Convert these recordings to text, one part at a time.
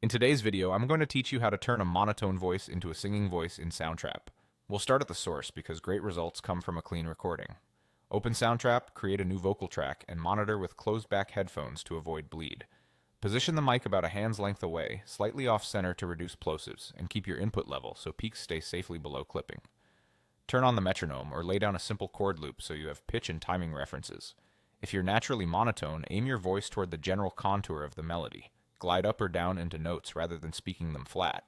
In today's video, I'm going to teach you how to turn a monotone voice into a singing voice in Soundtrap. We'll start at the source because great results come from a clean recording. Open Soundtrap, create a new vocal track, and monitor with closed-back headphones to avoid bleed. Position the mic about a hand's length away, slightly off-center to reduce plosives, and keep your input level so peaks stay safely below clipping. Turn on the metronome or lay down a simple chord loop so you have pitch and timing references. If you're naturally monotone, aim your voice toward the general contour of the melody. Glide up or down into notes rather than speaking them flat,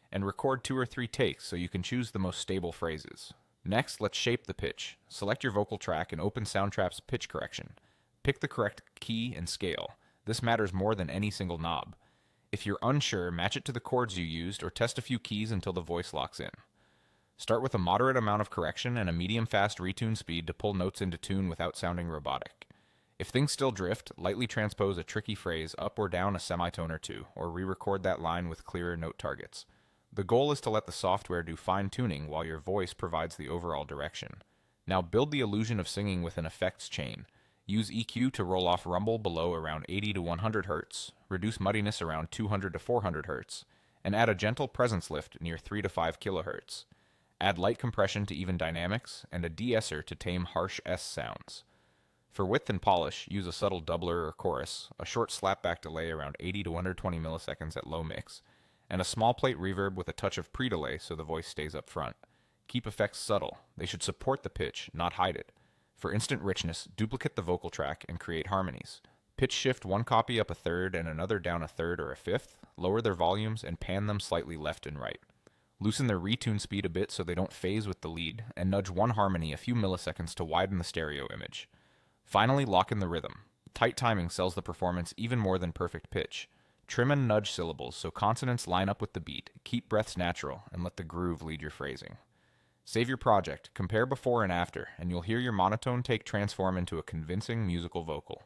and record 2 or 3 takes so you can choose the most stable phrases. Next, let's shape the pitch. Select your vocal track and open Soundtrap's pitch correction. Pick the correct key and scale. This matters more than any single knob. If you're unsure, match it to the chords you used or test a few keys until the voice locks in. Start with a moderate amount of correction and a medium-fast retune speed to pull notes into tune without sounding robotic. If things still drift, lightly transpose a tricky phrase up or down a semitone or two, or re-record that line with clearer note targets. The goal is to let the software do fine-tuning while your voice provides the overall direction. Now build the illusion of singing with an effects chain. Use EQ to roll off rumble below around 80 to 100 Hz, reduce muddiness around 200 to 400 Hz, and add a gentle presence lift near 3 to 5 kHz. Add light compression to even dynamics, and a de-esser to tame harsh S sounds. For width and polish, use a subtle doubler or chorus, a short slapback delay around 80 to 120 milliseconds at low mix, and a small plate reverb with a touch of pre-delay so the voice stays up front. Keep effects subtle. They should support the pitch, not hide it. For instant richness, duplicate the vocal track and create harmonies. Pitch shift one copy up a third and another down a third or a fifth, lower their volumes, and pan them slightly left and right. Loosen their retune speed a bit so they don't phase with the lead, and nudge one harmony a few milliseconds to widen the stereo image. Finally, lock in the rhythm. Tight timing sells the performance even more than perfect pitch. Trim and nudge syllables so consonants line up with the beat, keep breaths natural, and let the groove lead your phrasing. Save your project, compare before and after, and you'll hear your monotone take transform into a convincing musical vocal.